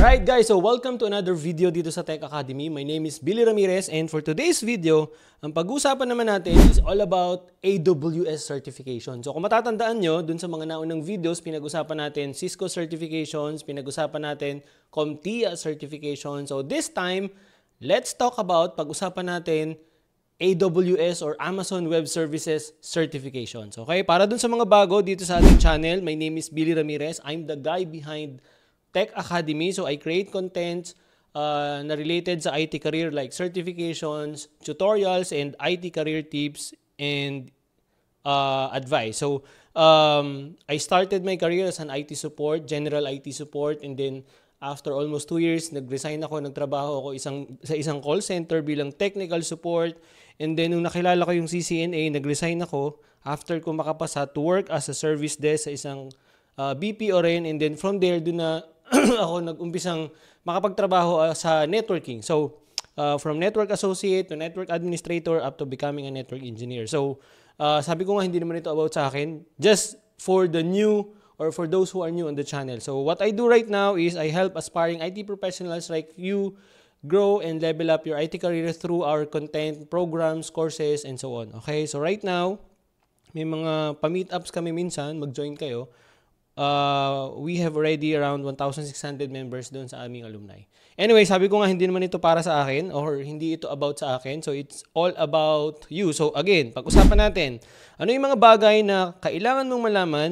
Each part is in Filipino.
Alright guys, so welcome to another video dito sa Tech Academy. My name is Billy Ramirez and for today's video, ang pag-usapan naman natin is all about AWS certification. So kung matatandaan nyo, dun sa mga naunang videos, pinag-usapan natin Cisco certifications, pinag-usapan natin CompTIA certification. So this time, let's talk about, pag-usapan natin AWS or Amazon Web Services certifications. Okay, para dun sa mga bago dito sa ating channel, my name is Billy Ramirez. I'm the guy behind Tech Academy. So I create content na related sa IT career like certifications, tutorials, and IT career tips and advice. So I started my career as an IT support, general IT support, and then after almost 2 years, nag-resign ako, nagtrabaho ako sa isang call center bilang technical support. And then nung nakilala ko yung CCNA, nag-resign ako after ko makapasa to work as a service desk sa isang BPO rin. And then from there, doon na ako nag-umpisang makapagtrabaho sa networking. So, from network associate to network administrator up to becoming a network engineer. So, sabi ko nga hindi naman ito about sa akin. Just for the new or for those who are new on the channel. So, what I do right now is I help aspiring IT professionals like you grow and level up your IT career through our content, programs, courses, and so on. Okay? So, right now, may mga pa-meetups kami minsan. Mag-join kayo. We have already around 1,600 members doon sa aming alumni. Anyway, sabi ko nga hindi naman ito para sa akin or hindi ito about sa akin. So, it's all about you. So, again, pag-usapan natin, ano yung mga bagay na kailangan mong malaman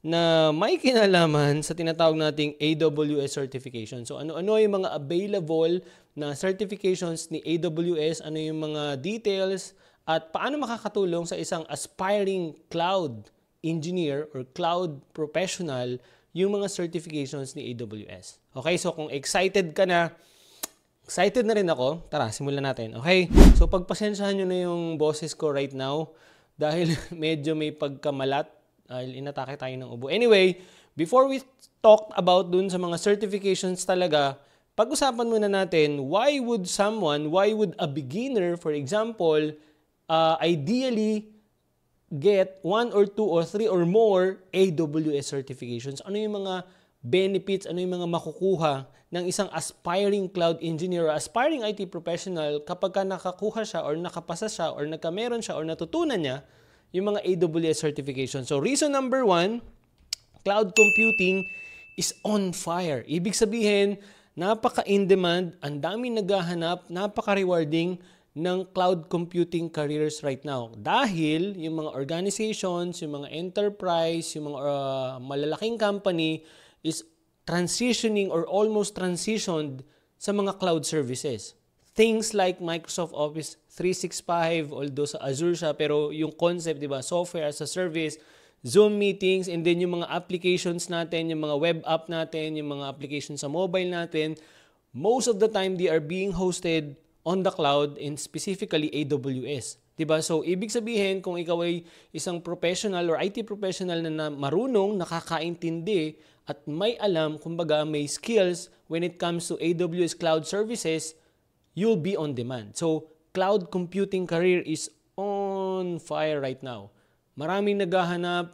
na may kinalaman sa tinatawag nating AWS certification. So, ano yung mga available na certifications ni AWS, ano yung mga details, at paano makakatulong sa isang aspiring cloud engineer or cloud professional yung mga certifications ni AWS. Okay, so kung excited ka na, excited na rin ako, tara, simulan natin. Okay, so pagpasensyahan nyo na yung boses ko right now dahil medyo may pagkamalat dahil inatake tayo ng ubo. Anyway, before we talk about dun sa mga certifications talaga, pag-usapan muna natin, why would a beginner, for example, ideally get 1 or 2 or 3 or more AWS certifications. Ano yung mga benefits, ano yung mga makukuha ng isang aspiring cloud engineer or aspiring IT professional kapag ka nakakuha siya or nakapasa siya or nagkameron siya or natutunan niya yung mga AWS certifications. So reason number 1, cloud computing is on fire. Ibig sabihin, napaka-in-demand, ang daming naghahanap, napaka-rewarding ng cloud computing careers right now. Dahil yung mga organizations, yung mga enterprise, yung mga malalaking company is transitioning or almost transitioned sa mga cloud services. Things like Microsoft Office 365, although sa Azure siya, pero yung concept, di ba, software as a service, Zoom meetings, and then yung mga applications natin, yung mga web app natin, yung mga applications sa mobile natin, most of the time they are being hosted on the cloud and specifically AWS. Diba? So, ibig sabihin, kung ikaw ay isang professional or IT professional na marunong, nakakaintindi, at may alam, kumbaga may skills when it comes to AWS cloud services, you'll be on demand. So, cloud computing career is on fire right now. Maraming naghahanap,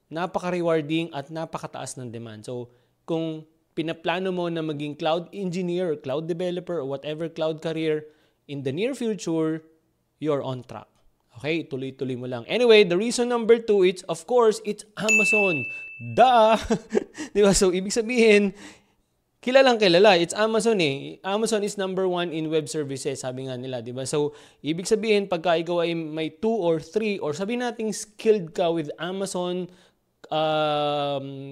napaka-rewarding at napakataas ng demand. So, kung pinaplano mo na maging cloud engineer or cloud developer or whatever cloud career in the near future, you're on track. Okay, tuloy-tuloy mo lang. Anyway, the reason number 2, it's of course, it's Amazon. Duh! Di ba? So, ibig sabihin, kilalang kilala. It's Amazon eh. Amazon is number 1 in web services, sabi nga nila. Di ba? So, ibig sabihin, pagka ikaw ay may 2 or 3 or sabihin natin skilled ka with Amazon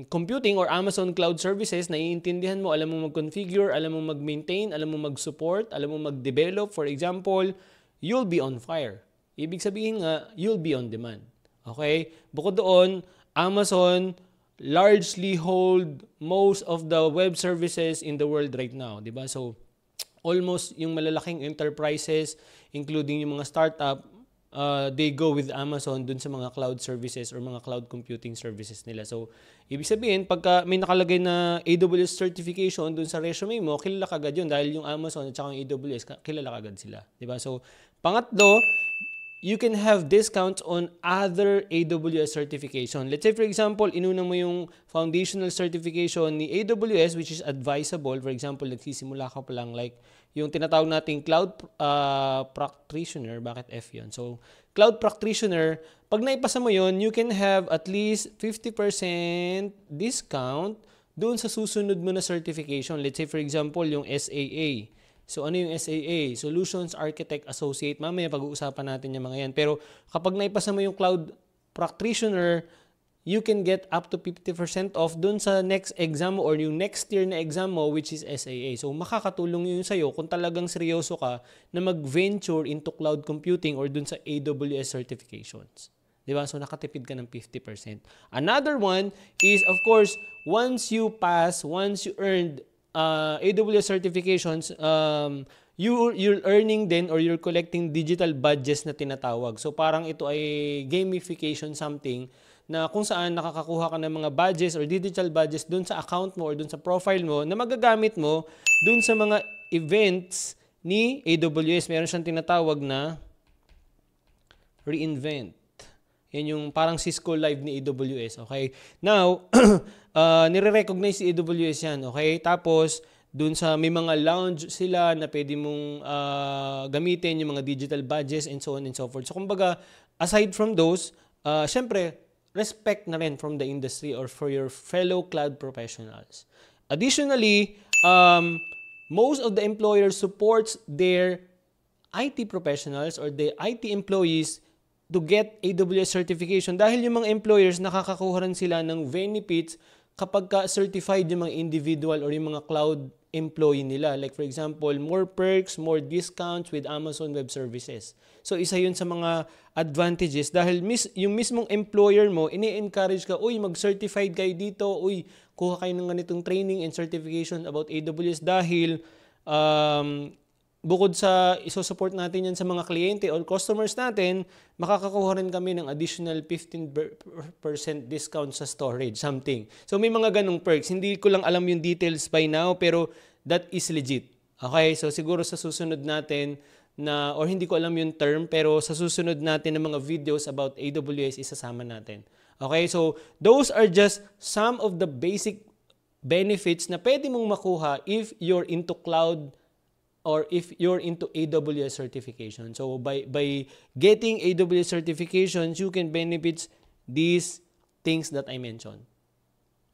computing or Amazon Cloud Services, naiintindihan mo, alam mo mag-configure, alam mo mag-maintain, alam mo mag-support, alam mo mag-develop, for example, you'll be on fire. Ibig sabihin nga, you'll be on demand. Okay? Bukod doon, Amazon largely hold most of the web services in the world right now. Diba? So, almost yung malalaking enterprises, including yung mga startup, they go with Amazon dun sa mga cloud services or mga cloud computing services nila. So, ibig sabihin, pagka may nakalagay na AWS certification dun sa resume mo, kilala kagad yun dahil yung Amazon at saka yung AWS, kilala kagad sila. Diba? So, pangatlo, you can have discounts on other AWS certification. Let's say, for example, inuna mo yung foundational certification ni AWS, which is advisable. For example, nagsisimula ka pa lang, like yung tinatawag nating cloud practitioner. Bakit F yun? So, cloud practitioner, pag naipasa mo yun, you can have at least 50% discount doon sa susunod mo na certification. Let's say, for example, yung SAA. So, ano yung SAA? Solutions Architect Associate. Mamaya pag-uusapan natin yung mga yan. Pero kapag naipasa mo yung Cloud Practitioner, you can get up to 50% off dun sa next exam mo or yung next year na exam mo, which is SAA. So, makakatulong yun sa'yo kung talagang seryoso ka na mag-venture into cloud computing or dun sa AWS certifications. Diba? So, nakatipid ka ng 50%. Another one is, of course, once you earned AWS certifications, you're earning then or you're collecting digital badges na tinatawag. So parang ito ay gamification something na kung saan nakakakuha ka ng mga badges or digital badges dun sa account mo or dun sa profile mo na magagamit mo dun sa mga events ni AWS. Meron siyang tinatawag na reInvent. Yan yung parang Cisco Live ni AWS, okay? Now, nire-recognize si AWS yan, okay? Tapos, dun sa may mga lounge sila na pwede mong gamitin yung mga digital badges and so on and so forth. So, kumbaga, aside from those, syempre, respect na rin from the industry or for your fellow cloud professionals. Additionally, most of the employers supports their IT professionals or the IT employees to get AWS certification dahil yung mga employers nakakakuha rin sila ng benefits kapag ka-certified yung mga individual or yung mga cloud employee nila. Like for example, more perks, more discounts with Amazon Web Services. So isa yun sa mga advantages dahil yung mismong employer mo, ini-encourage ka, uy, mag-certified kayo dito, uy, kuha kayo ng ganitong training and certification about AWS dahil bukod sa iso-support natin yan sa mga kliyente or customers natin, makakakuha rin kami ng additional 15% discount sa storage, something. So may mga ganong perks. Hindi ko lang alam yung details by now, pero that is legit. Okay? So siguro sa susunod natin na, or hindi ko alam yung term, pero sa susunod natin ng mga videos about AWS, isasama natin. Okay? So those are just some of the basic benefits na pwede mong makuha if you're into cloud or if you're into AWS certification. So by getting AWS certifications, you can benefit these things that I mentioned.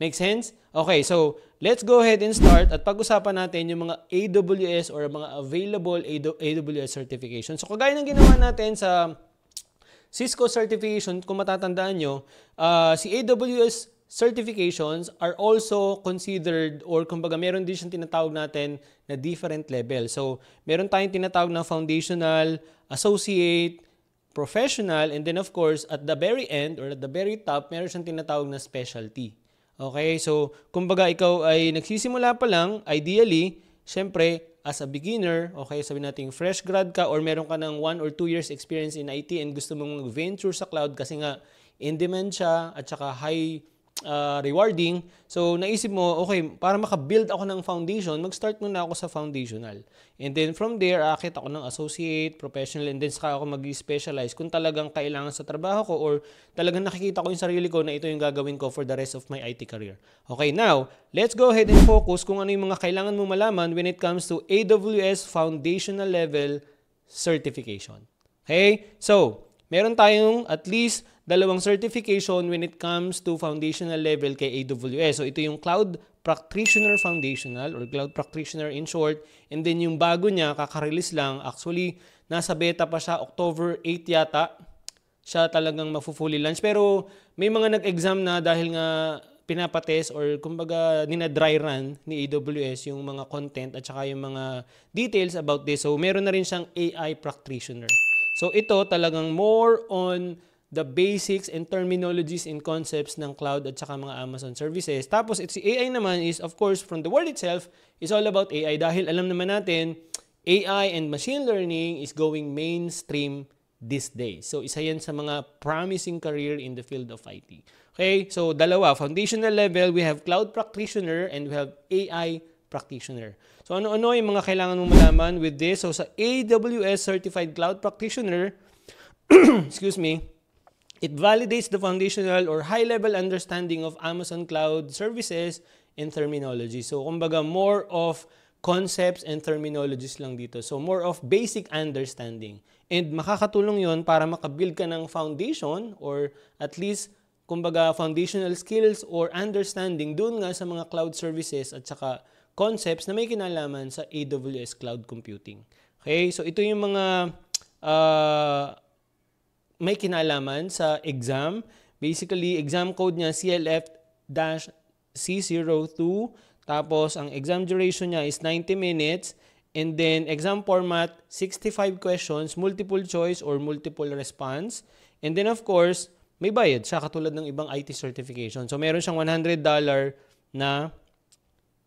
Make sense? Okay, so let's go ahead and start at pag-usapan natin yung mga AWS or mga available AWS certifications. So kagaya ng ginawa natin sa Cisco certification, kung matatandaan nyo, si AWS certifications are also considered or kumbaga meron din siyang tinatawag natin na different level. So, meron tayong tinatawag na foundational, associate, professional, and then of course, at the very end or at the very top, meron siyang tinatawag na specialty. Okay? So, kumbaga ikaw ay nagsisimula pa lang, ideally, syempre, as a beginner, okay, sabihin natin fresh grad ka or meron ka ng 1 or 2 years experience in IT and gusto mong mag-venture sa cloud kasi nga in demand siya at saka high rewarding. So, naisip mo, okay, para maka-build ako ng foundation, mag-start muna ako sa foundational. And then from there, akit ako ng associate, professional, and then saka ako mag-specialize kung talagang kailangan sa trabaho ko or talagang nakikita ko yung sarili ko na ito yung gagawin ko for the rest of my IT career. Okay, now, let's go ahead and focus kung ano yung mga kailangan mo malaman when it comes to AWS foundational level certification. Okay? So, meron tayong at least dalawang certification when it comes to foundational level kay AWS. So, ito yung Cloud Practitioner Foundational or Cloud Practitioner in short. And then, yung bago niya, kaka-release lang. Actually, nasa beta pa siya. October 8 yata. Siya talagang mafu-fully launch. Pero, may mga nag-exam na dahil nga pinapatest or kumbaga nina-dry run ni AWS yung mga content at saka yung mga details about this. So, meron na rin siyang AI Practitioner. So, ito talagang more on the basics and terminologies and concepts ng cloud at saka mga Amazon services. Tapos, si AI naman is, of course, from the word itself, is all about AI dahil alam naman natin, AI and machine learning is going mainstream these days. So, isa yan sa mga promising career in the field of IT. Okay? So, dalawa. Foundational level, we have Cloud Practitioner and we have AI Practitioner. So, ano-ano yung mga kailangan mong malaman with this? So, sa AWS Certified Cloud Practitioner, excuse me, it validates the foundational or high-level understanding of Amazon Cloud services and terminology. So, kumbaga, more of concepts and terminologies lang dito. So, more of basic understanding. And makakatulong yon para makabuild ka ng foundation or at least, kumbaga, foundational skills or understanding doon nga sa mga cloud services at saka concepts na may kinalaman sa AWS Cloud Computing. Okay? So, ito yung mga may kinalaman sa exam. Basically, exam code niya CLF-C02. Tapos, ang exam duration niya is 90 minutes. And then, exam format, 65 questions, multiple choice or multiple response. And then, of course, may bayad siya katulad ng ibang IT certification. So, meron siyang $100 na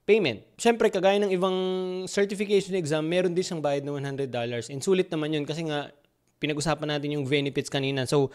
payment. Siyempre, kagaya ng ibang certification exam, meron din siyang bayad na $100. And sulit naman yun kasi nga, pinag-usapan natin yung benefits kanina. So,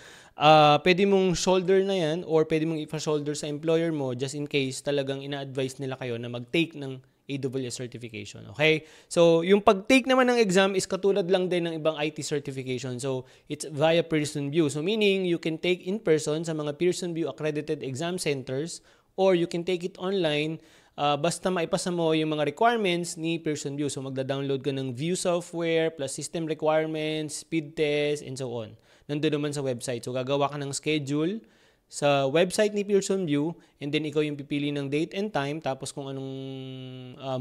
pwede mong shoulder na yan or pwede mong ipa-shoulder sa employer mo just in case talagang ina-advise nila kayo na mag-take ng AWS certification. Okay? So, yung pag-take naman ng exam is katulad lang din ng ibang IT certification. So, it's via Pearson VUE. So, meaning you can take in person sa mga Pearson VUE accredited exam centers or you can take it online basta maipasa mo yung mga requirements ni Pearson VUE. So, magda-download ka ng VUE software plus system requirements, speed test, and so on. Nandun naman sa website. So, gagawa ka ng schedule sa website ni Pearson VUE and then ikaw yung pipili ng date and time tapos kung anong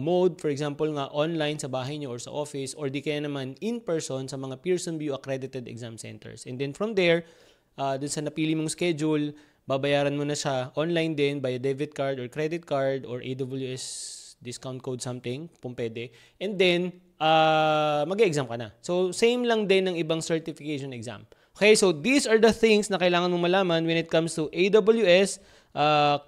mode, for example nga online sa bahay nyo or sa office or di kaya naman in person sa mga Pearson VUE accredited exam centers. And then from there, dun sa napili mong schedule, babayaran mo na siya online din by debit card or credit card or AWS discount code something, kung pwede. And then, mag-exam ka na. So, same lang din ng ibang certification exam. Okay, so these are the things na kailangan mong malaman when it comes to AWS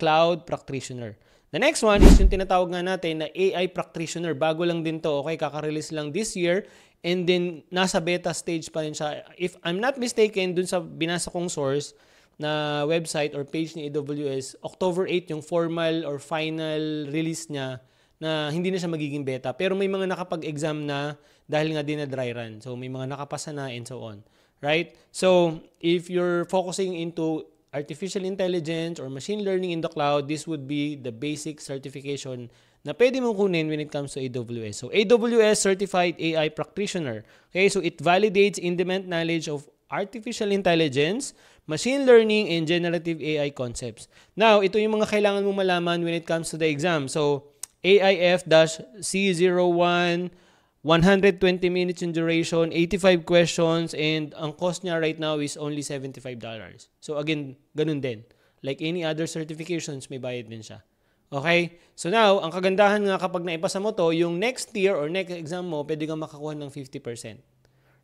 Cloud Practitioner. The next one is yung tinatawag nga natin na AI Practitioner. Bago lang din to, okay? Kaka-release lang this year. And then, nasa beta stage pa rin siya. If I'm not mistaken, dun sa binasa kong source, na website or page ni AWS, October 8 yung formal or final release niya na hindi na siya magiging beta. Pero may mga nakapag-exam na dahil nga din na dry run. So, may mga nakapasa na and so on. Right? So, if you're focusing into artificial intelligence or machine learning in the cloud, this would be the basic certification na pwede mong kunin when it comes to AWS. So, AWS Certified AI Practitioner. Okay? So, it validates in-demand knowledge of artificial intelligence, machine learning, and generative AI concepts. Now, ito yung mga kailangan mong malaman when it comes to the exam. So, AIF-C01, 120 minutes in duration, 85 questions, and ang cost niya right now is only $75. So, again, ganun din. Like any other certifications, may bayad din siya. Okay? So now, ang kagandahan nga kapag naipasa mo to, yung next year or next exam mo, pwede kang makakuha ng 50%.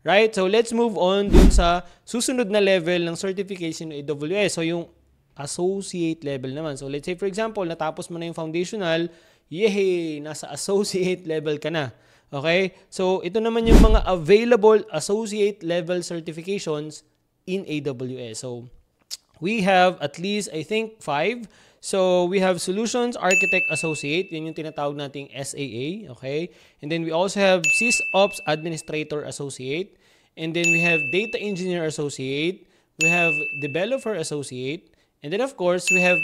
Right? So, let's move on dun sa susunod na level ng certification ng AWS. So, yung associate level naman. So, let's say, for example, natapos mo na yung foundational, yehey! Nasa associate level ka na. Okay? So, ito naman yung mga available associate level certifications in AWS. So, we have at least, I think, 5. So, we have Solutions Architect Associate. Yan yung tinatawag nating SAA. Okay? And then, we also have SysOps Administrator Associate. And then, we have Data Engineer Associate. We have Developer Associate. And then, of course, we have,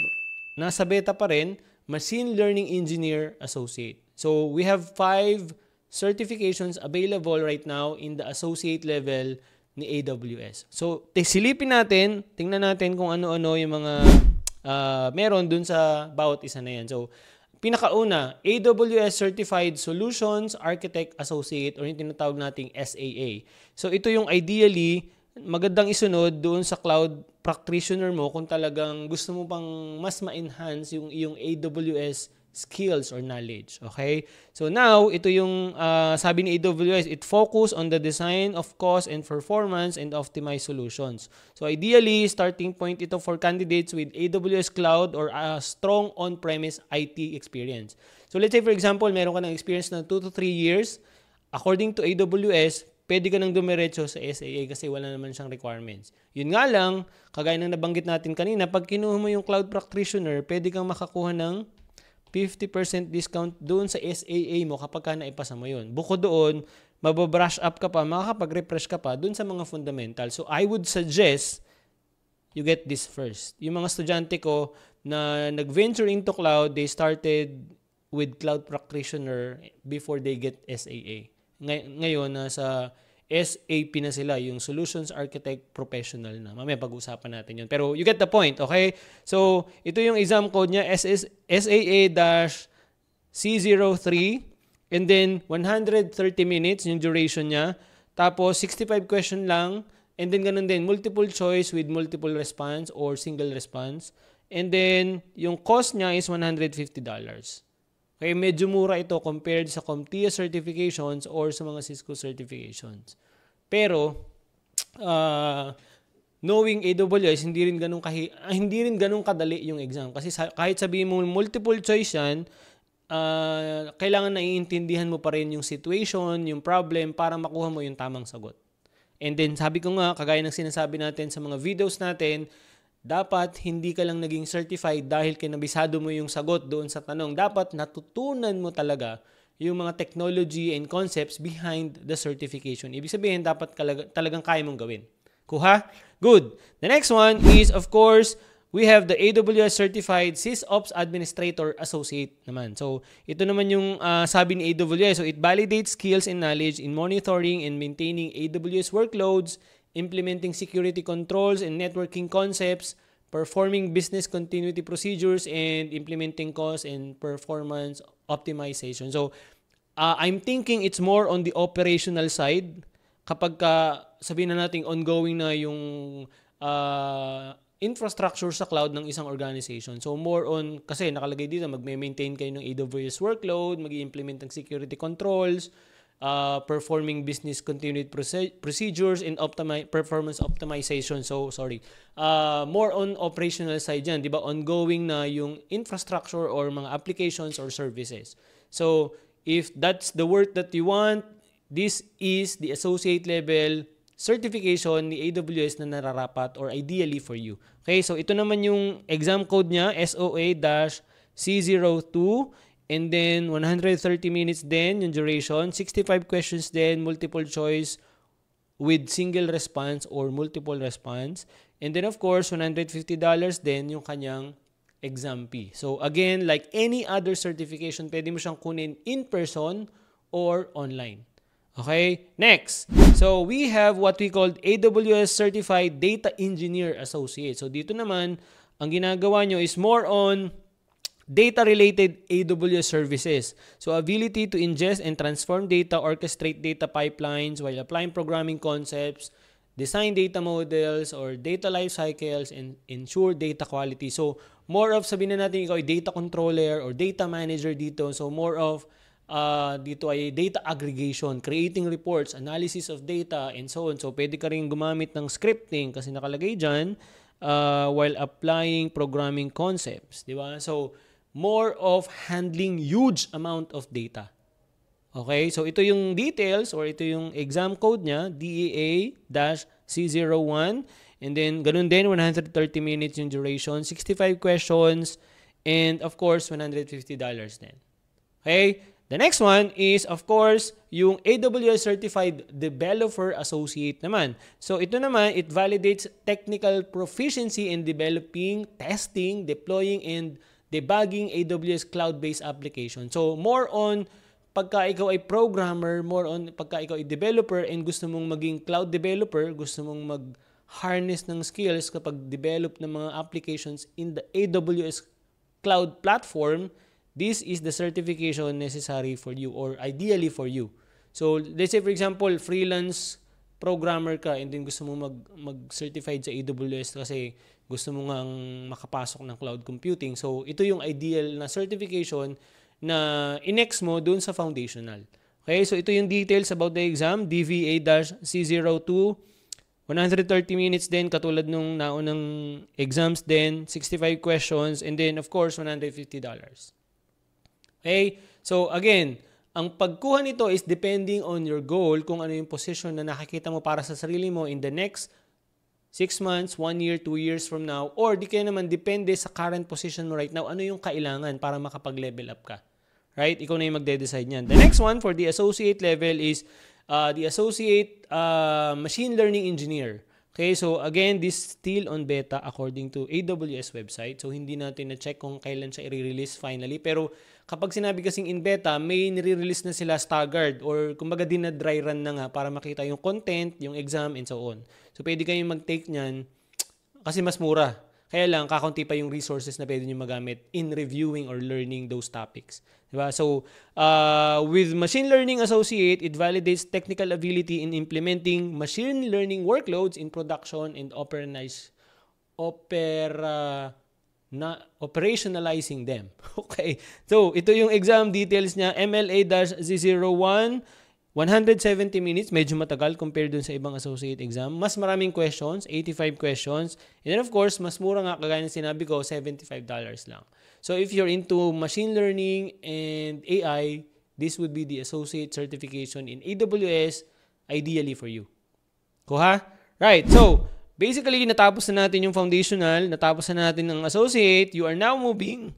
nasa beta pa rin, Machine Learning Engineer Associate. So, we have 5 certifications available right now in the associate level ni AWS. So, silipin natin, tingnan natin kung ano-ano yung mga meron dun sa bawat isa na yan. So, pinakauna, AWS Certified Solutions Architect Associate or yung tinatawag nating SAA. So, ito yung ideally magandang isunod doon sa cloud practitioner mo kung talagang gusto mo pang mas ma-enhance yung iyong AWS skills or knowledge. Okay? So now, ito yung sabi ni AWS, it focus on the design of cost and performance and optimized solutions. So ideally, starting point ito for candidates with AWS Cloud or a strong on-premise IT experience. So let's say for example, meron ka ng experience na 2 to 3 years. According to AWS, pwede ka nang dumiretso sa SAA kasi wala naman siyang requirements. Yun nga lang, kagaya ng nabanggit natin kanina, pag kinuha mo yung cloud practitioner, pwede kang makakuha ng 50% discount doon sa SAA mo kapag ka naipasa mo yun. Bukod doon, mababrush up ka pa, makakapag-refresh ka pa doon sa mga fundamental. So, I would suggest you get this first. Yung mga estudyante ko na nag-venture into cloud, they started with cloud practitioner before they get SAA. Ngayon, nasa SAP na sila, yung Solutions Architect Professional na. Mamaya pag-usapan natin yun. Pero you get the point, okay? So, ito yung exam code niya, SAA-C03, and then 130 minutes yung duration niya. Tapos, 65 question lang, and then ganun din, multiple choice with multiple response or single response. And then, yung cost niya is $150. Okay, medyo mura ito compared sa CompTIA certifications or sa mga Cisco certifications. Pero, knowing AWS, hindi rin ganun kadali yung exam. Kasi kahit sabihin mo multiple choice yan, kailangan naiintindihan mo pa rin yung situation, yung problem, para makuha mo yung tamang sagot. And then, sabi ko nga, kagaya ng sinasabi natin sa mga videos natin, dapat hindi ka lang naging certified dahil kinabisado mo yung sagot doon sa tanong. Dapat natutunan mo talaga yung mga technology and concepts behind the certification. Ibig sabihin, dapat talagang kaya mong gawin. Kuha? Good. The next one is, of course, we have the AWS Certified SysOps Administrator Associate naman. So, ito naman yung sabi ni AWS. So, it validates skills and knowledge in monitoring and maintaining AWS workloads, implementing security controls and networking concepts, performing business continuity procedures, and implementing cost and performance optimization. So, I'm thinking it's more on the operational side. Kapag sabihin na natin ongoing na yung infrastructure sa cloud ng isang organization. So, more on, kasi nakalagay dito, mag-maintain kayo ng AWS workload, mag-implement ng security controls, performing business continuity procedures and performance optimization. So, more on operational side yan. Diba? Ongoing na yung infrastructure or mga applications or services. So, if that's the work that you want, this is the associate level certification ni AWS na nararapat or ideally for you. Okay, so ito naman yung exam code niya, SOA-C02. And then, 130 minutes din yung duration. 65 questions din, multiple choice with single response or multiple response. And then, of course, $150 din yung kanyang exam fee. So, again, like any other certification, pwede mo siyang kunin in person or online. Okay? Next. So, we have what we called AWS Certified Data Engineer Associate. So, dito naman, ang ginagawa nyo is more on data-related AWS services. So, ability to ingest and transform data, orchestrate data pipelines while applying programming concepts, design data models or data life cycles, and ensure data quality. So, more of, sabihin na natin ikaw ay data controller or data manager dito. So, more of, dito ay data aggregation, creating reports, analysis of data, and so on. So, pwede ka rin gumamit ng scripting kasi nakalagay dyan while applying programming concepts. Diba? So, more of handling huge amount of data. Okay? So, ito yung details or ito yung exam code niya, DEA-C01. And then, ganun din, 130 minutes yung duration, 65 questions, and of course, $150 din. Okay? The next one is, of course, yung AWS Certified Developer Associate naman. So, ito naman, it validates technical proficiency in developing, testing, deploying, and debugging AWS cloud-based application. So, more on pagka ikaw ay programmer, more on pagka ikaw ay developer and gusto mong maging cloud developer, gusto mong mag-harness ng skills kapag develop ng mga applications in the AWS cloud platform, this is the certification necessary for you or ideally for you. So, let's say for example, freelance programmer ka and then gusto mo mag-certified sa AWS kasi gusto mo ngang makapasok ng cloud computing. So, ito yung ideal na certification na inex mo dun sa foundational. Okay, so ito yung details about the exam, DVA-C02, 130 minutes din, katulad nung naunang exams din, 65 questions, and then of course, $150. Okay, so again, ang pagkuha nito is depending on your goal, kung ano yung position na nakikita mo para sa sarili mo in the next 6 months, 1 year, 2 years from now, or di kaya naman depende sa current position mo right now, ano yung kailangan para makapag-level up ka. Right? Ikaw na yung magde-decide niyan. The next one for the associate level is the associate machine learning engineer. Okay, so again, this still on beta according to AWS website. So hindi natin na-check kung kailan siya i-release finally. Pero kapag sinabi kasing in beta, may nire-release na sila staggered or kumbaga din na dry run na nga para makita yung content, yung exam, and so on. So pwede kayong mag-take niyan kasi mas mura. Kaya lang, kakaunti pa yung resources na pwede nyo magamit in reviewing or learning those topics. Diba? So, with Machine Learning Associate, it validates technical ability in implementing machine learning workloads in production and operationalizing them. Okay. So, ito yung exam details niya. MLA-Z01, 170 minutes, medyo matagal compared dun sa ibang associate exam. Mas maraming questions, 85 questions. And then of course, mas mura nga kagaya ng sinabi ko, $75 lang. So if you're into machine learning and AI, this would be the associate certification in AWS, ideally for you. Kuha? Right. So, basically, natapos na natin yung foundational, natapos na natin ng associate. You are now moving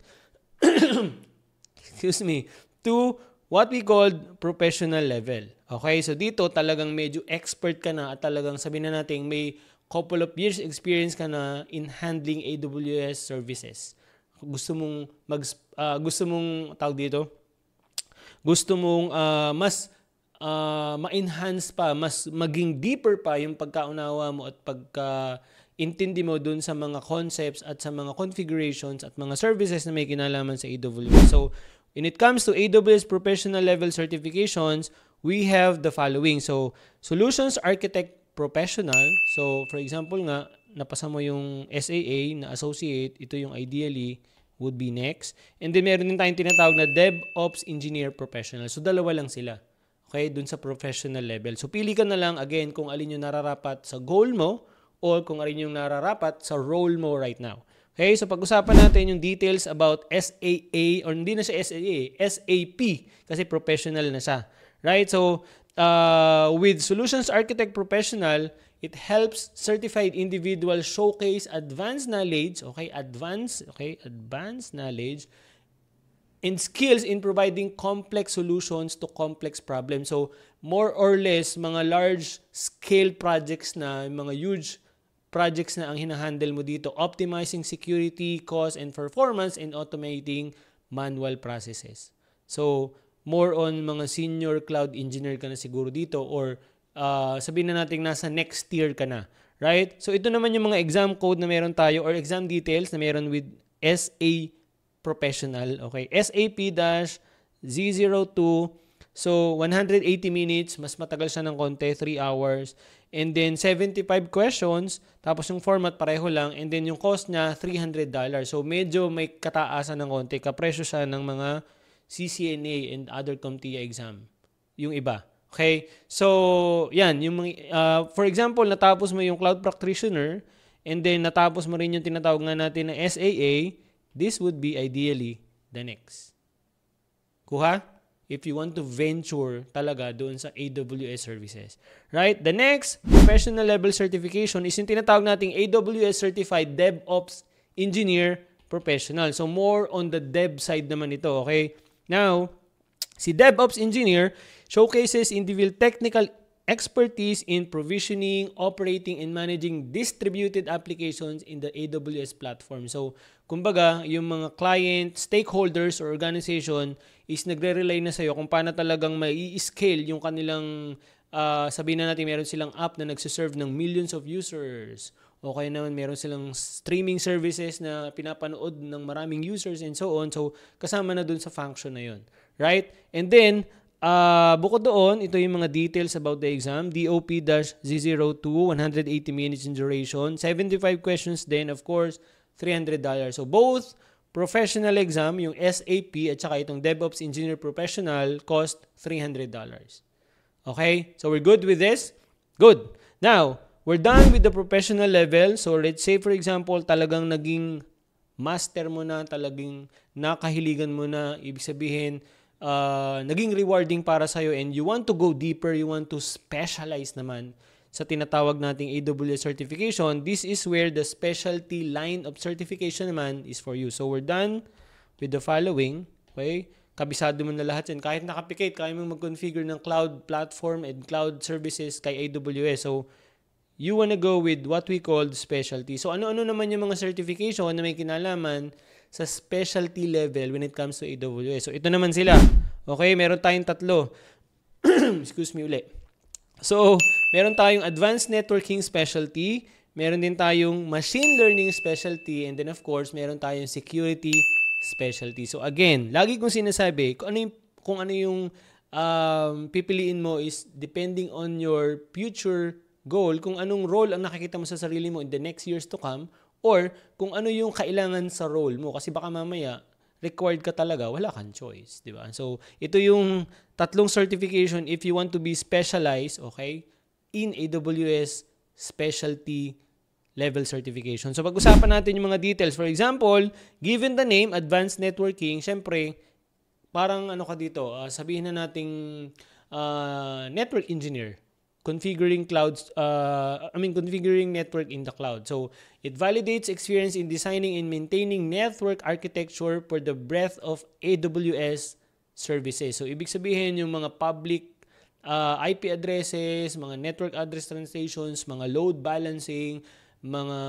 to what we called professional level. Okay, so dito talagang medyo expert ka na at talagang sabihin na natin may couple of years experience ka na in handling AWS services. Gusto mong mas ma-enhance pa, mas maging deeper pa yung pagkaunawa mo at pagka-intindi mo dun sa mga concepts at sa mga configurations at mga services na may kinalaman sa AWS. So, when it comes to AWS professional level certifications, we have the following. So, Solutions Architect Professional. So, for example nga, napasa mo yung SAA na associate, ito yung ideally would be next. And then, meron din tayong tinatawag na DevOps Engineer Professional. So, dalawa lang sila. Okay, dun sa professional level. So, pili ka na lang, again, kung alin yung nararapat sa goal mo or kung alin yung nararapat sa role mo right now. Okay, so pag-usapan natin yung details about SAA, or hindi na siya SAA, SAP, kasi professional na siya. Right? So, with Solutions Architect Professional, it helps certified individuals showcase advanced knowledge, advanced knowledge and skills in providing complex solutions to complex problems. So, more or less, mga large-scale projects na, mga huge projects na ang hinahandle mo dito, optimizing security, cost, and performance, and automating manual processes. So, more on mga senior cloud engineer ka na siguro dito or sabihin na natin nasa next tier ka na. Right? So, ito naman yung mga exam code na meron tayo or exam details na meron with SA Professional. Okay? SAP-Z02. So, 180 minutes. Mas matagal siya ng konti, 3 hours. And then, 75 questions. Tapos, yung format pareho lang. And then, yung cost niya, $300. So, medyo may kataasan ng konti. Kapresyo siya ng mga CCNA and other CompTIA exam. Yung iba. Okay? So, yan. Yung for example, natapos mo yung Cloud Practitioner and then natapos mo rin yung tinatawag nga natin na SAA, this would be ideally the next. Kuha? If you want to venture talaga doon sa AWS services. Right? The next professional level certification is yung tinatawag nating AWS Certified DevOps Engineer Professional. So, more on the dev side naman ito. Okay? Now, si DevOps Engineer showcases individual technical expertise in provisioning, operating, and managing distributed applications in the AWS platform. So, kumbaga, yung mga client, stakeholders, or organization is nagre-rely na sa'yo kung paano talagang mai-scale yung kanilang, sabihin na natin, meron silang app na nagsiserve ng millions of users. O kaya naman meron silang streaming services na pinapanood ng maraming users and so on. So, kasama na dun sa function na yun. Right? And then, bukod doon, ito yung mga details about the exam. DOP-Z02, 180 minutes in duration. 75 questions then, of course, $300. So, both professional exam, yung SAP at saka itong DevOps Engineer Professional, cost $300. Okay? So, we're good with this? Good. Now, we're done with the professional level. So, let's say, for example, talagang naging master mo na, talagang nakahiligan mo na, ibig sabihin, naging rewarding para sa'yo and you want to go deeper, you want to specialize naman sa tinatawag nating AWS certification, this is where the specialty line of certification naman is for you. So we're done with the following. Okay? Kabisado mo na lahat yan. Kahit nakapikate, kaya mo mag-configure ng cloud platform and cloud services kay AWS. So you wanna go with what we call specialty. So ano-ano naman yung mga certification na may kinalaman sa specialty level when it comes to AWS. So ito naman sila. Okay, meron tayong tatlo. Excuse me ulit. So, meron tayong advanced networking specialty, meron din tayong machine learning specialty, and then of course, meron tayong security specialty. So again, lagi kong sinasabi, kung ano yung pipiliin mo is depending on your future goal, kung anong role ang nakikita mo sa sarili mo in the next years to come, or kung ano yung kailangan sa role mo. Kasi baka mamaya, required ka talaga, wala kang choice, di ba? So, ito yung tatlong certification if you want to be specialized, okay, in AWS specialty level certification. So, pag-usapan natin yung mga details. For example, given the name, Advanced Networking, syempre, parang ano ka dito, sabihin na nating network engineer. Configuring configuring network in the cloud. So, it validates experience in designing and maintaining network architecture for the breadth of AWS services. So, ibig sabihin yung mga public IP addresses, mga network address translations, mga load balancing, mga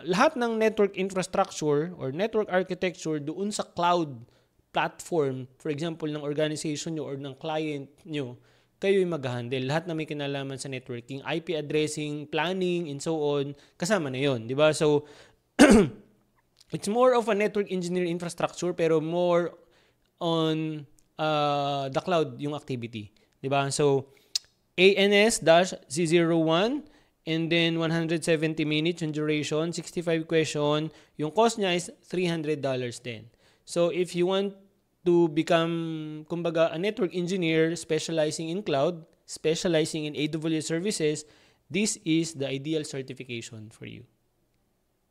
lahat ng network infrastructure or network architecture doon sa cloud platform, for example, ng organization nyo or ng client nyo, kayo yung mag-handle. Lahat na may kinalaman sa networking, IP addressing, planning, and so on, kasama na yun. Di ba? So, it's more of a network engineering infrastructure pero more on the cloud yung activity. Di ba? So, ANS-Z01 and then 170 minutes yung duration, 65 question. Yung cost niya is $300 din. So, if you want to become, kumbaga, a network engineer specializing in cloud, specializing in AWS services, this is the ideal certification for you.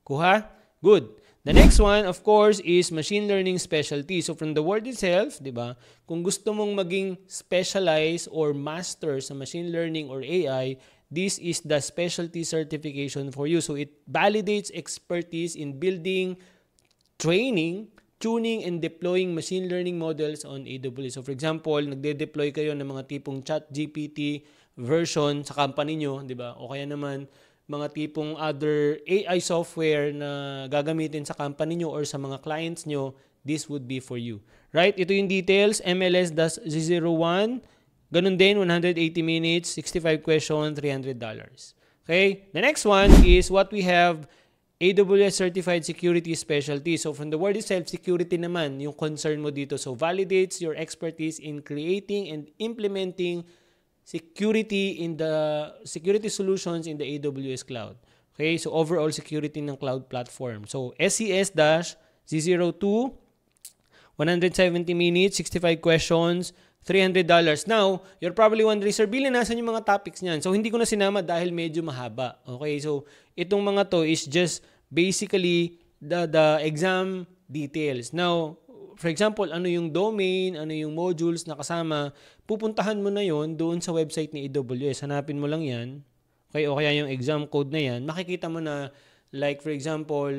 Kuha? Good. The next one, of course, is machine learning specialty. So, from the word itself, di ba, kung gusto mong maging specialized or master sa machine learning or AI, this is the specialty certification for you. So, it validates expertise in building, training, tuning and deploying machine learning models on AWS. So for example, nagde-deploy kayo ng mga tipong ChatGPT version sa company nyo, di ba? O kaya naman mga tipong other AI software na gagamitin sa company nyo or sa mga clients nyo, this would be for you. Right? Ito yung details, MLS-Z01, ganun din, 180 minutes, 65 question, $300. Okay? The next one is what we have, AWS Certified Security Specialty. So from the word itself, security naman yung concern mo dito. So validates your expertise in creating and implementing security solutions in the AWS cloud. Okay, so overall security ng cloud platform. So SES-Z02, 170 minutes, 65 questions, $300. Now, you're probably wondering, Sir Billy, nasan yung mga topics niyan? So, hindi ko na sinama dahil medyo mahaba. Okay, so, itong mga to is just basically the exam details. Now, for example, ano yung domain, ano yung modules na kasama, pupuntahan mo na yon doon sa website ni AWS. Hanapin mo lang yan. Okay, o kaya yung exam code na yan. Makikita mo na, like for example,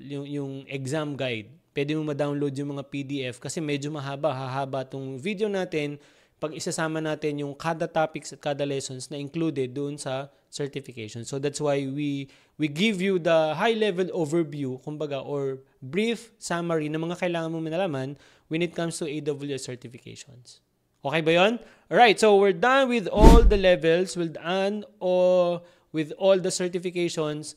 yung exam guide. Pwede mo ma-download yung mga PDF kasi medyo hahaba tong video natin pag isasama natin yung kada topics at kada lessons na included doon sa certification. So that's why we give you the high-level overview, kumbaga, or brief summary ng mga kailangan mo manalaman when it comes to AWS certifications. Okay ba yun? Alright, so we're done with all the levels, we're done with all the certifications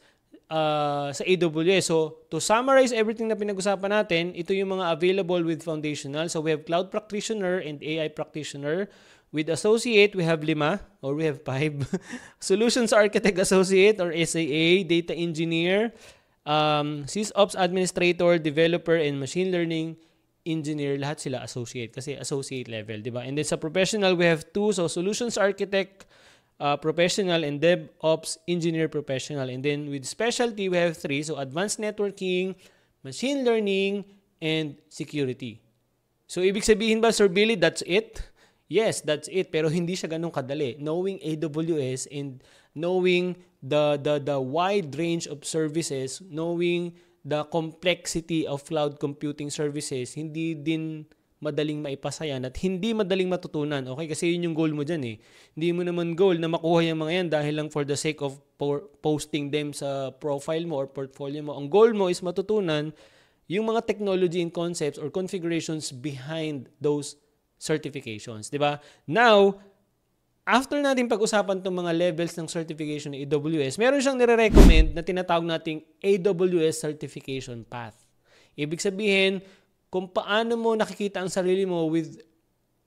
sa AWS. So, to summarize everything na pinag-usapan natin, ito yung mga available with Foundational. So, we have Cloud Practitioner and AI Practitioner. With Associate, we have 5 or we have 5. Solutions Architect Associate or SAA, Data Engineer, SysOps Administrator, Developer, and Machine Learning Engineer. Lahat sila Associate kasi Associate level, di ba? And then sa Professional, we have 2. So, Solutions Architect Professional and DevOps Engineer Professional. And then with Specialty, we have 3. So, Advanced Networking, Machine Learning, and Security. So, ibig sabihin ba, Sir Billy, that's it? Yes, that's it. Pero hindi siya ganun kadali. Knowing AWS and knowing the wide range of services, knowing the complexity of cloud computing services, hindi din madaling maipasa yan at hindi madaling matutunan. Okay? Kasi yun yung goal mo dyan eh. Hindi mo naman goal na makuha yung mga yan dahil lang for the sake of posting them sa profile mo or portfolio mo. Ang goal mo is matutunan yung mga technology and concepts or configurations behind those certifications. Diba? Now, after natin pag-usapan itong mga levels ng certification ng AWS, meron siyang nire-recommend na tinatawag nating AWS Certification Path. Ibig sabihin, kung paano mo nakikita ang sarili mo with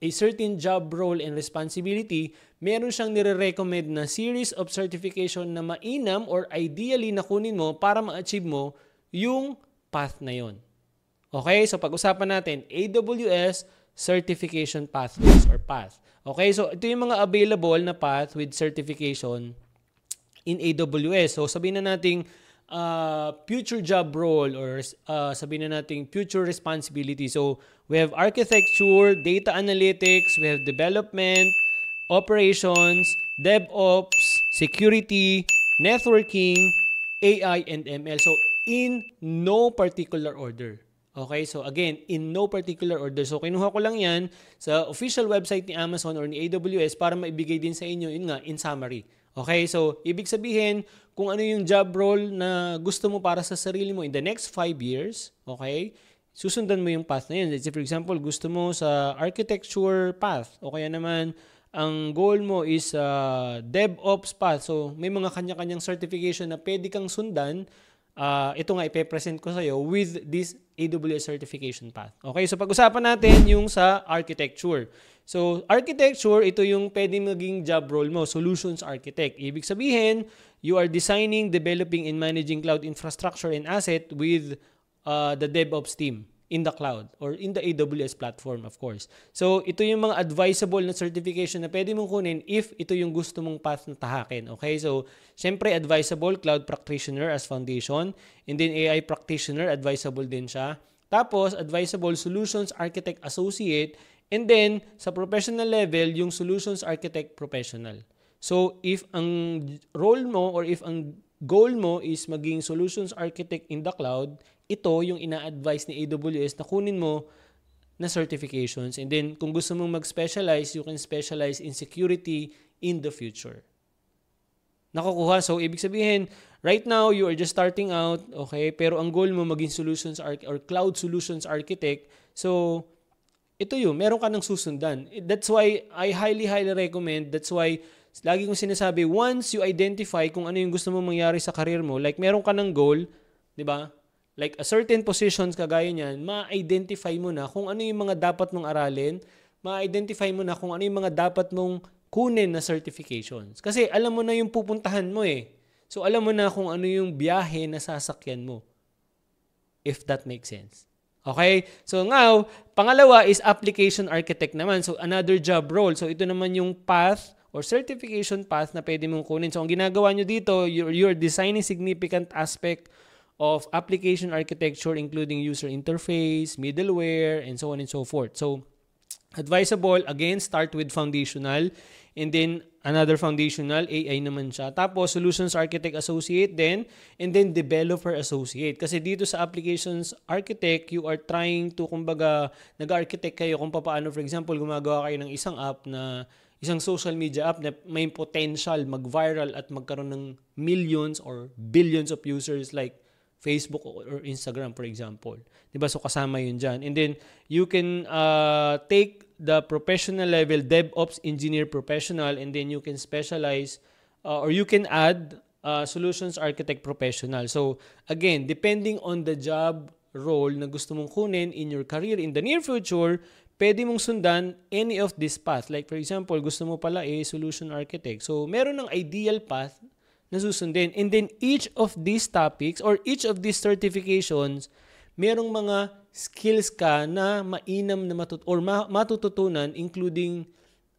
a certain job role and responsibility, meron siyang nire-recommend na series of certification na mainam or ideally na kunin mo para ma-achieve mo yung path na yon. Okay? So, pag-usapan natin, AWS Certification Pathways or path. Okay? So, ito yung mga available na path with certification in AWS. So, sabihin na nating future job role or sabihin na nating future responsibility. So, we have architecture, data analytics, we have development, operations, DevOps, security, networking, AI, and ML. So, in no particular order. Okay? So, again, in no particular order. So, kinuha ko lang yan sa official website ni Amazon or ni AWS para maibigay din sa inyo, yun nga, in summary. Okay? So, ibig sabihin, kung ano yung job role na gusto mo para sa sarili mo in the next 5 years, okay, susundan mo yung path na yun. Let's say, for example, gusto mo sa architecture path, o kaya naman, ang goal mo is DevOps path. So, may mga kanya-kanyang certification na pwede kang sundan. Ito nga, ipe-present ko sa'yo with this AWS certification path. Okay, so pag-usapan natin yung sa architecture. So, architecture, ito yung pwede maging job role mo, solutions architect. Ibig sabihin, you are designing, developing, and managing cloud infrastructure and asset with the DevOps team in the cloud or in the AWS platform, of course. So, ito yung mga advisable na certification na pwede mong kunin if ito yung gusto mong path na tahakin. Okay? So, syempre, advisable, cloud practitioner as foundation. And then, AI practitioner, advisable din siya. Tapos, advisable, solutions architect associate. And then, sa professional level, yung solutions architect professional. So, if ang role mo or if ang goal mo is maging solutions architect in the cloud, ito yung ina-advise ni AWS na kunin mo na certifications. And then, kung gusto mong mag-specialize, you can specialize in security in the future. Nakukuha. So, ibig sabihin, right now, you are just starting out, okay? Pero ang goal mo maging solutions or cloud solutions architect. So, ito yun. Meron ka ng susundan. That's why I highly recommend. That's why lagi kong sinasabi, once you identify kung ano yung gusto mo mangyari sa career mo, like meron ka ng goal, di ba? Like a certain positions kagaya niyan, ma-identify mo na kung ano yung mga dapat mong aralin, ma-identify mo na kung ano yung mga dapat mong kunin na certifications. Kasi alam mo na yung pupuntahan mo eh. So alam mo na kung ano yung biyahe na sasakyan mo. If that makes sense. Okay? So now, pangalawa is application architect naman. So another job role. So ito naman yung path or certification path na pwede mong kunin. So ang ginagawa nyo dito, you're designing significant aspect of application architecture including user interface, middleware, and so on and so forth. So, advisable, again, start with foundational and then another foundational, AI naman siya. Tapos, solutions architect associate then, and then developer associate. Kasi dito sa applications architect, you are trying to, kumbaga, nag-architect kayo kung paano, for example, gumagawa kayo ng isang app na isang social media app na may potential mag-viral at magkaroon ng millions or billions of users like Facebook or Instagram, for example. Diba? So, kasama yun dyan. And then, you can take the professional level, DevOps engineer professional, and then you can specialize or you can add solutions architect professional. So, again, depending on the job role na gusto mong kunin in your career in the near future, pwede mong sundan any of this path. Like, for example, gusto mo pala solution architect. So, meron ng ideal path na susundin. And then each of these topics or each of these certifications, merong mga skills ka na mainam na matututunan including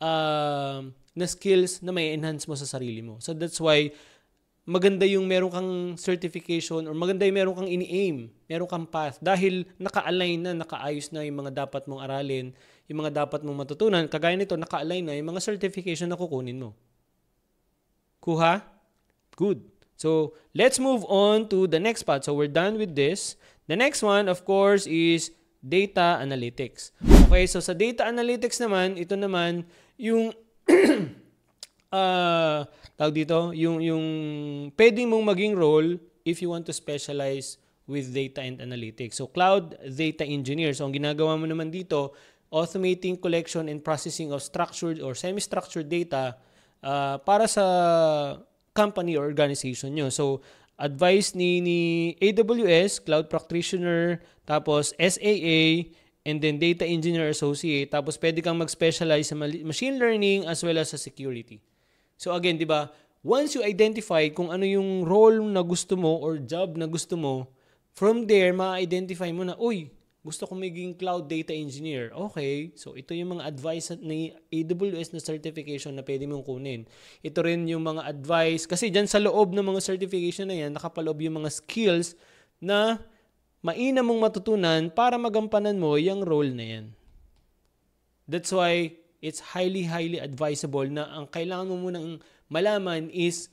na skills na may enhance mo sa sarili mo. So that's why maganda yung meron kang certification or maganda yung meron kang ini-aim, meron kang path dahil naka-align na, nakaayos na yung mga dapat mong aralin, yung mga dapat mong matutunan. Kagaya nito, naka-align na yung mga certification na kukunin mo. Kuha? Good. So, let's move on to the next part. So, we're done with this. The next one, of course, is data analytics. Okay, so sa data analytics naman, ito naman yung tawag dito, yung pwedeng mong maging role if you want to specialize with data and analytics. So, cloud data engineer. So, ang ginagawa mo naman dito, automating collection and processing of structured or semi-structured data para sa company or organization nyo. So, advice ni AWS, Cloud Practitioner, tapos SAA, and then Data Engineer Associate, tapos pwede kang mag-specialize sa machine learning as well as sa security. So again, di ba, once you identify kung ano yung role na gusto mo or job na gusto mo, from there, ma-identify mo na, uy, gusto ko maging cloud data engineer. Okay, so ito yung mga advice ni AWS na certification na pwede mong kunin. Ito rin yung mga advice, kasi dyan sa loob ng mga certification na yan, nakapaloob yung mga skills na mainam mong matutunan para magampanan mo yung role na yan. That's why it's highly advisable na ang kailangan mo munang malaman is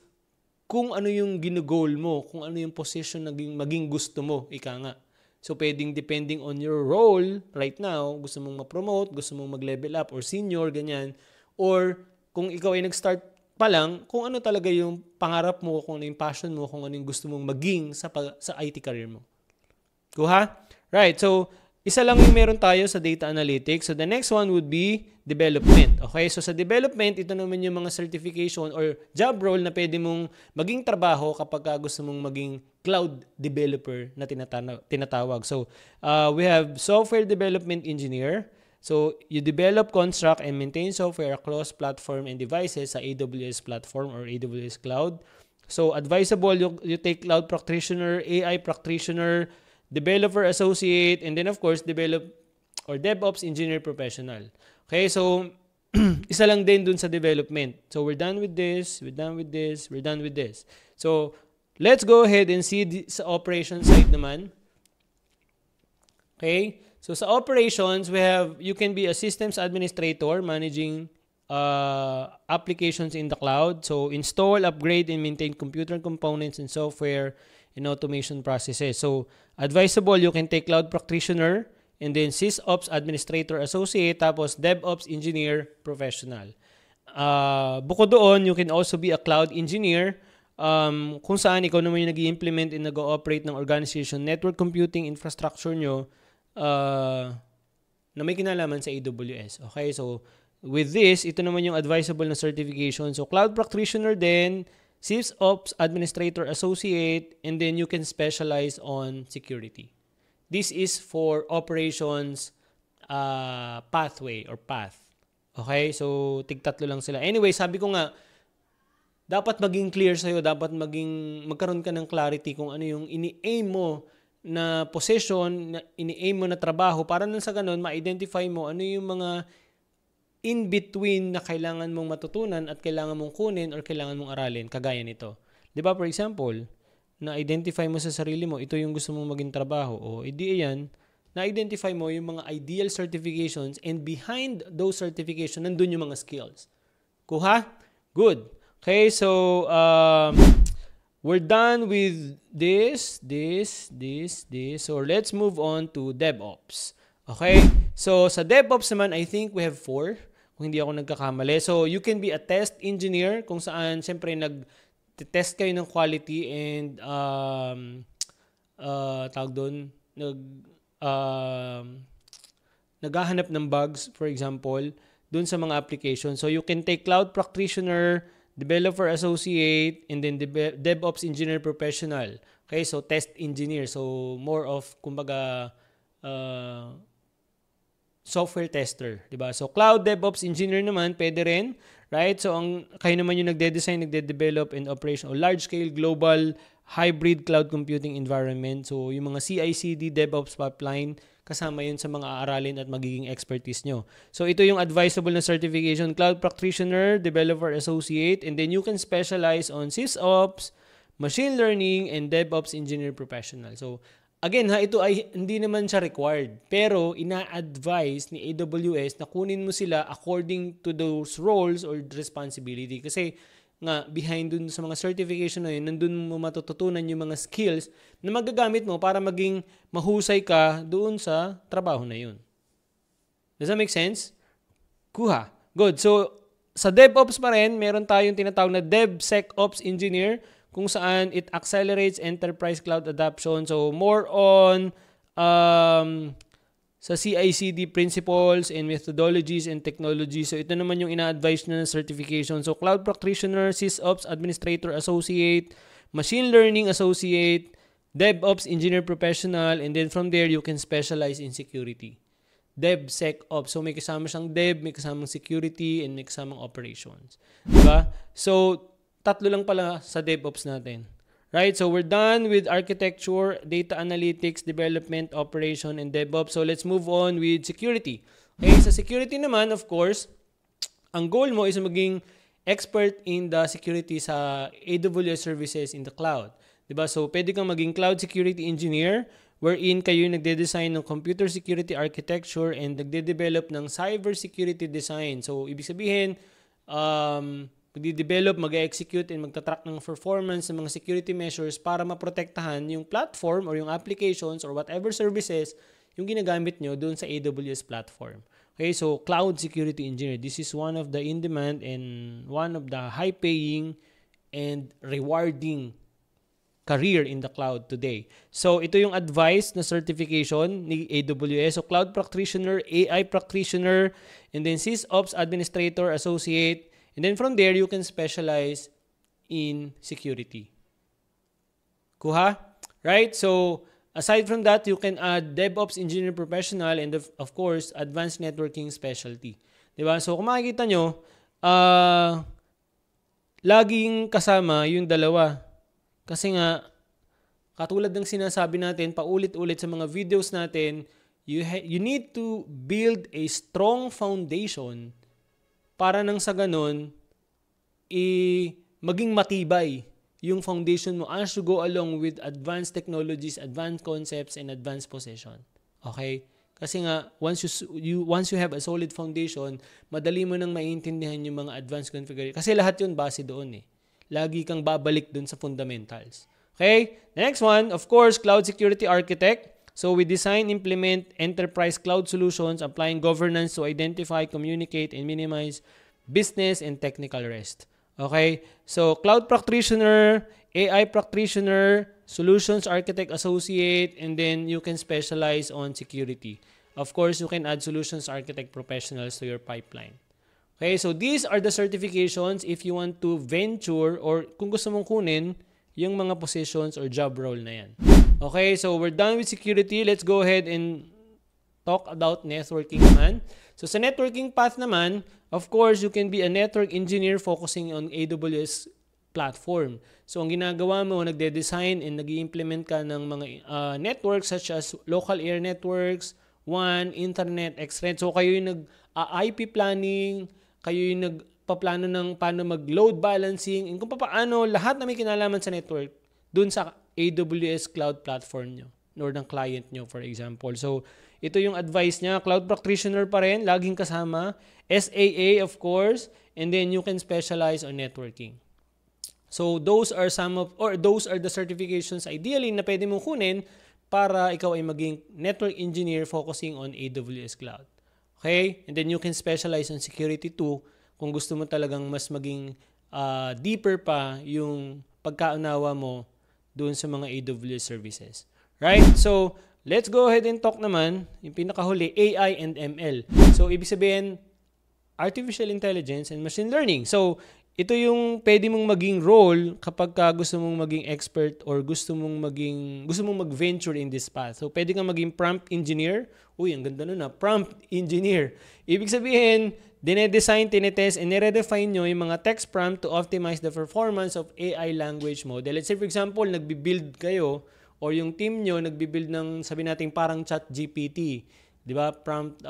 kung ano yung ginugol mo, kung ano yung position na maging gusto mo, ika nga. So, pwedeng depending on your role right now, gusto mong ma-promote, gusto mong mag-level up or senior, ganyan. Or kung ikaw ay nag-start pa lang, kung ano talaga yung pangarap mo, kung ano yung passion mo, kung ano yung gusto mong maging sa IT career mo. Kuha? Right. So, isa lang yung meron tayo sa data analytics. So, the next one would be development. Okay? So, sa development, ito naman yung mga certification or job role na pwede mong maging trabaho kapag gusto mong maging cloud developer na tinatawag. So, we have software development engineer. So, you develop, construct, and maintain software across platform and devices sa AWS platform or AWS cloud. So, advisable, you take cloud practitioner, AI practitioner, developer associate, and then of course, develop or DevOps engineer professional. Okay, so isa lang din dun sa development. So we're done with this, we're done with this, we're done with this. So let's go ahead and see sa operation side naman. Okay, so sa operations, you can be a systems administrator managing applications in the cloud. So install, upgrade, and maintain computer components and software and automation processes. So, advisable, you can take cloud practitioner and then SysOps administrator associate tapos DevOps engineer professional. Bukod doon, you can also be a cloud engineer kung saan ikaw naman yung nag-i-implement and nag-ooperate ng organization network computing infrastructure nyo na may kinalaman sa AWS. Okay, so with this, ito naman yung advisable na certification. So, cloud practitioner din, SysOps Administrator Associate, and then you can specialize on security. This is for operations pathway or path. Okay? So, tig-tatlo lang sila. Anyway, sabi ko nga, dapat maging clear sa'yo, dapat magkaroon ka ng clarity kung ano yung ini-aim mo na position, na ini-aim mo na trabaho, para nang sa ganun, ma-identify mo ano yung mga in-between na kailangan mong matutunan at kailangan mong kunin or kailangan mong aralin, kagaya nito. Di ba, for example, na-identify mo sa sarili mo, ito yung gusto mong maging trabaho, o edi yan, na-identify mo yung mga ideal certifications, and behind those certifications, nandun yung mga skills. Kuha? Good. Okay, so, we're done with this. So, let's move on to DevOps. Okay? So, sa DevOps naman, I think we have 4. Kung hindi ako nagkakamali. So, you can be a test engineer kung saan, siyempre, nag-test kayo ng quality and, tawag doon, naghahanap ng bugs, for example, doon sa mga applications. So, you can take cloud practitioner, developer associate, and then DevOps engineer professional. Okay, so test engineer. So, more of, kumbaga, software tester, di ba? So, cloud DevOps engineer naman, pwede rin, right? So, kayo naman yung nagde-design, nagde-develop, and operation o large-scale global hybrid cloud computing environment. So, yung mga CI/CD DevOps pipeline, kasama yun sa mga aaralin at magiging expertise nyo. So, ito yung advisable na certification, cloud practitioner, developer associate, and then you can specialize on SysOps, machine learning, and DevOps engineer professional. So, Again ha, ito ay hindi naman siya required. Pero ina-advise ni AWS na kunin mo sila according to those roles or responsibility. Kasi nga, behind dun sa mga certification na yun, nandun mo matututunan yung mga skills na magagamit mo para maging mahusay ka doon sa trabaho na yun. Does that make sense? Kuha. Good. So, sa DevOps pa rin, meron tayong tinatawag na DevSecOps Engineer kung saan it accelerates enterprise cloud adoption. So, more on sa CI/CD principles and methodologies and technologies. So, ito naman yung ina-advise na certification. So, Cloud Practitioner, SysOps Administrator Associate, Machine Learning Associate, DevOps Engineer Professional, and then from there, you can specialize in security. DevSecOps. So, may kasama siyang Dev, may kasamang security, and may kasamang operations. Diba? So, tatlo lang pala sa DevOps natin. Right? So, we're done with architecture, data analytics, development, operation, and DevOps. So, let's move on with security. Okay, sa security naman, of course, ang goal mo is maging expert in the security sa AWS services in the cloud. Diba? So, pwede kang maging cloud security engineer, wherein kayo nagde-design ng computer security architecture and nagde-develop ng cyber security design. So, ibig sabihin, magde-develop, mag-execute, and magtatrack ng performance ng mga security measures para maprotektahan yung platform or yung applications or whatever services yung ginagamit nyo doon sa AWS platform. Okay, so cloud security engineer. This is one of the in-demand and one of the high-paying and rewarding career in the cloud today. So, ito yung advice na certification ni AWS. So, Cloud Practitioner, AI Practitioner, and then SysOps Administrator Associate. And then from there, you can specialize in security. Kuha? Right? So, aside from that, you can add DevOps Engineer Professional and of course, Advanced Networking Specialty. Diba? So, kung makikita nyo, laging kasama yung dalawa. Kasi nga, katulad ng sinasabi natin, paulit-ulit sa mga videos natin, you need to build a strong foundation para nang sa ganun, maging matibay yung foundation mo as you go along with advanced technologies, advanced concepts, and advanced possession. Okay? Kasi nga, once you have a solid foundation, madali mo nang maiintindihan yung mga advanced configuration. Kasi lahat yun base doon eh. Lagi kang babalik dun sa fundamentals. Okay? The next one, of course, Cloud Security Architect. So, we design, implement enterprise cloud solutions, applying governance to identify, communicate, and minimize business and technical risk. Okay? So, Cloud Practitioner, AI Practitioner, Solutions Architect Associate, and then you can specialize on security. Of course, you can add Solutions Architect Professionals to your pipeline. Okay, so these are the certifications if you want to venture or kung gusto mong kunin yung mga positions or job role na yan. Okay, so we're done with security. Let's go ahead and talk about networking naman. So sa networking path naman, of course, you can be a network engineer focusing on AWS platform. So ang ginagawa mo, nagde-design and nag-i-implement ka ng mga networks such as local area networks, WAN, Internet, Extend. So kayo yung nag-IP planning, kayo yung nagpaplano ng paano mag-load balancing, and kung paano lahat na may kinalaman sa network dun sa AWS cloud platform nyo or ng client nyo, for example. So, ito yung advice niya. Cloud Practitioner pa rin, laging kasama. SAA, of course, and then you can specialize on networking. So, those are the certifications ideally na pwede mong kunin para ikaw ay maging network engineer focusing on AWS cloud. Okay? And then you can specialize on security too kung gusto mo talagang mas maging deeper pa yung pagkaunawa mo doon sa mga AWS services. Right? So, let's go ahead and talk naman yung pinakahuli, AI and ML. So, ibig sabihin, artificial intelligence and machine learning. So, ito yung pwede mong maging role kapag gusto mong maging expert or gusto mong mag-venture in this path. So, pwede kang maging prompt engineer. Uy, ang ganda nun prompt engineer. Ibig sabihin, dinedesign, tinetest, and nire-define nyo yung mga text prompt to optimize the performance of AI language model. Let's say, for example, nagbi-build kayo or yung team nyo nagbi-build ng, sabi natin, parang chat GPT. Di ba? Prompt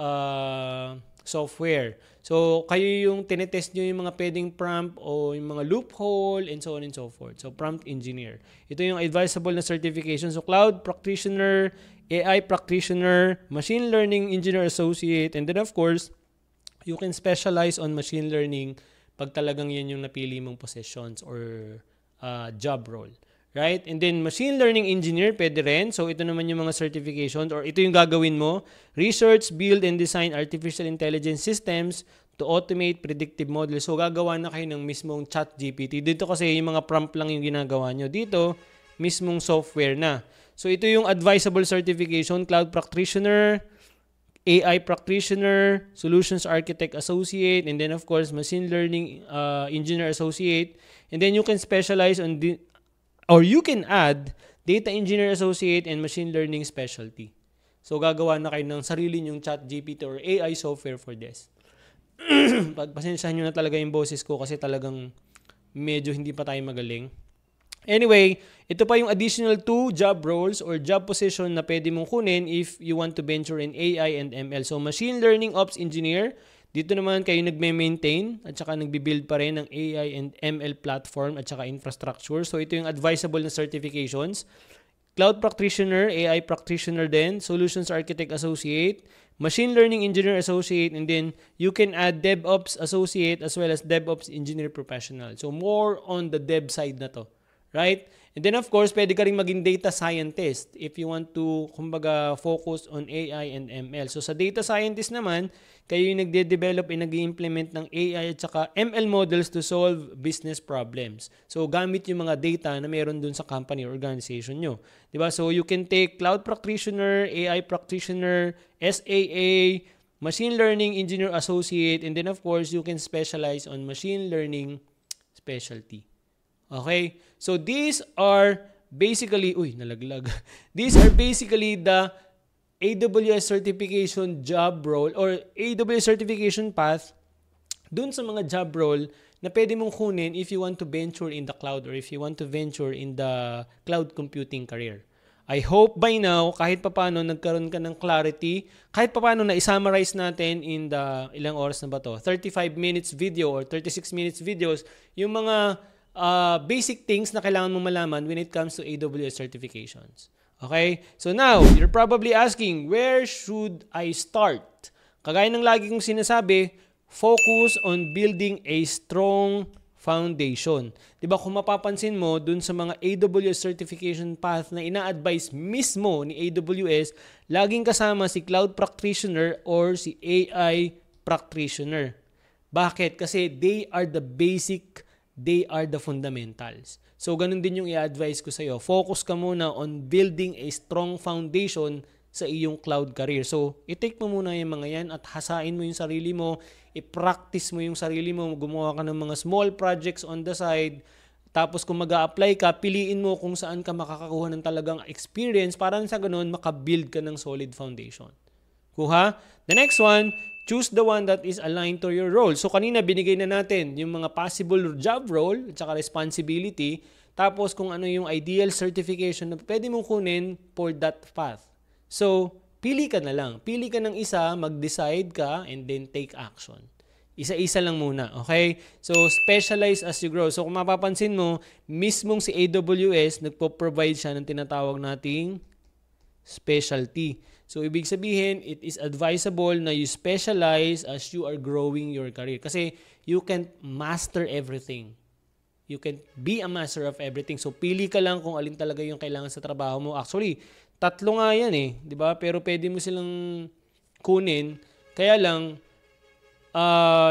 software. So, kayo yung tinetest nyo yung mga pwedeng prompt o yung mga loophole and so on and so forth. So, prompt engineer. Ito yung advisable na certification. So, cloud practitioner, AI practitioner, machine learning engineer associate, and then of course, you can specialize on machine learning pag talagang yan yung napili mong positions or job role. Right? And then, machine learning engineer, pwede rin. So, ito naman yung mga certifications or ito yung gagawin mo. Research, build, and design artificial intelligence systems to automate predictive models. So, gagawa na kayo ng mismong ChatGPT. Dito kasi yung mga prompt lang yung ginagawa nyo. Dito, mismong software na. So, ito yung advisable certification, cloud practitioner, AI practitioner, solutions architect associate, and then of course, machine learning engineer associate. And then you can specialize on or you can add data engineer associate and machine learning specialty. So, gagawa na kayo ng sarili nyong ChatGPT or AI software for this. Pagpasensyahan nyo na talaga yung boses ko kasi talagang medyo hindi pa tayo magaling. Anyway, ito pa yung additional 2 job roles or job position na pwede mong kunin if you want to venture in AI and ML. So, machine learning ops engineer. Dito naman kayo nagme-maintain at saka nagbi-build pa rin ng AI and ML platform at saka infrastructure. So, ito yung advisable na certifications. Cloud practitioner, AI practitioner din, solutions architect associate, machine learning engineer associate, and then you can add DevOps associate as well as DevOps engineer professional. So, more on the dev side na to. Right? And then of course, pwede ka rin maging data scientist if you want to, kumbaga, focus on AI and ML. So sa data scientist naman, kayo yung nagde-develop and nag-i-implement ng AI at saka ML models to solve business problems. So gamit yung mga data na meron dun sa company or organization nyo. Diba? So you can take cloud practitioner, AI practitioner, SAA, machine learning engineer associate, and then of course, you can specialize on machine learning specialty. Okay? So, these are basically, nalaglag. These are basically the AWS certification job role or AWS certification path dun sa mga job role na pwede mong kunin if you want to venture in the cloud or if you want to venture in the cloud computing career. I hope by now, kahit papano nagkaroon ka ng clarity, kahit papano na i-summarize natin in the, ilang oras na ba to? 35 minutes video or 36 minutes videos, yung mga basic things na kailangan mong malaman when it comes to AWS certifications. Okay? So now, you're probably asking, where should I start? Kagaya ng lagi kong sinasabi, focus on building a strong foundation. Diba kung mapapansin mo dun sa mga AWS certification path na ina-advise mismo ni AWS, laging kasama si cloud practitioner or si AI practitioner. Bakit? Kasi they are the basic, they are the fundamentals. So, ganun din yung i-advise ko sa'yo. Focus ka muna on building a strong foundation sa iyong cloud career. So, i-take mo muna yung mga yan at hasain mo yung sarili mo, i-practice mo yung sarili mo, gumawa ka ng mga small projects on the side. Tapos, kung mag-a-apply ka, piliin mo kung saan ka makakakuha ng talagang experience para sa ganun, makabuild ka ng solid foundation. Kuha? The next one, choose the one that is aligned to your role. So, kanina binigay na natin yung mga possible job role at saka responsibility. Tapos, kung ano yung ideal certification na pwede mong kunin for that path. So, pili ka na lang. Pili ka ng isa, mag-decide ka, and then take action. Isa-isa lang muna, okay? So, specialize as you grow. So, kung mapapansin mo, mismong si AWS, nagpo-provide siya ng tinatawag nating specialty. So, ibig sabihin, it is advisable na you specialize as you are growing your career. Kasi you can't master everything. You can be a master of everything. So, pili ka lang kung alin talaga yung kailangan sa trabaho mo. Actually, 3 nga yan eh. 'Di ba? Pero pwede mo silang kunin. Kaya lang,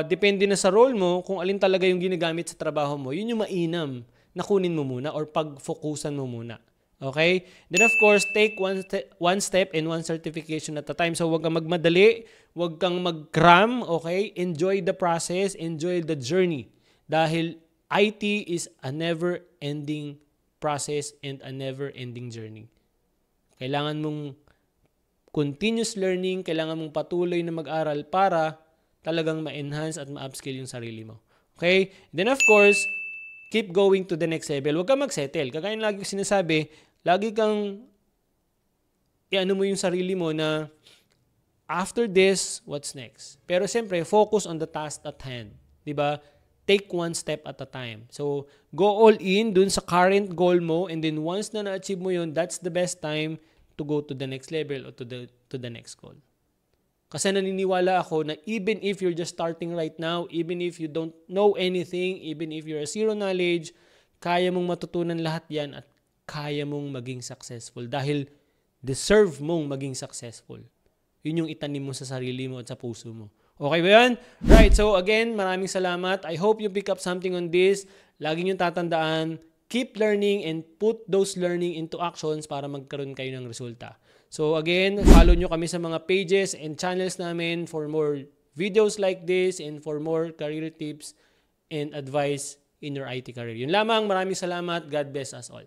depende na sa role mo kung alin talaga yung ginagamit sa trabaho mo. Yun yung mainam na kunin mo muna or pag-focusan mo muna. Okay? Then of course, take one step and one certification at a time. So, huwag kang magmadali, huwag kang mag-cram, okay? Enjoy the process, enjoy the journey. Dahil IT is a never-ending process and a never-ending journey. Kailangan mong continuous learning, kailangan mong patuloy na mag-aral para talagang ma-enhance at ma-upskill yung sarili mo. Okay? Then of course, keep going to the next level. Huwag kang mag-settle. Kagaya lagi ko sinasabi, lagi kang i-ano mo yung sarili mo na After this, what's next? Pero siyempre, focus on the task at hand. Diba? Take one step at a time. So, go all in dun sa current goal mo, and then once na na-achieve mo yun, that's the best time to go to the next level or to the next goal. Kasi naniniwala ako na even if you're just starting right now, even if you don't know anything, even if you're a zero knowledge, kaya mong matutunan lahat yan at kaya mong maging successful dahil deserve mong maging successful. Yun yung itanim mo sa sarili mo at sa puso mo. Okay ba yan? Right, so again, maraming salamat. I hope you pick up something on this. Lagi nyo tatandaan, keep learning and put those learning into actions para magkaroon kayo ng resulta. So again, follow nyo kami sa mga pages and channels namin for more videos like this and for more career tips and advice in your IT career. Yun lamang, maraming salamat. God bless us all.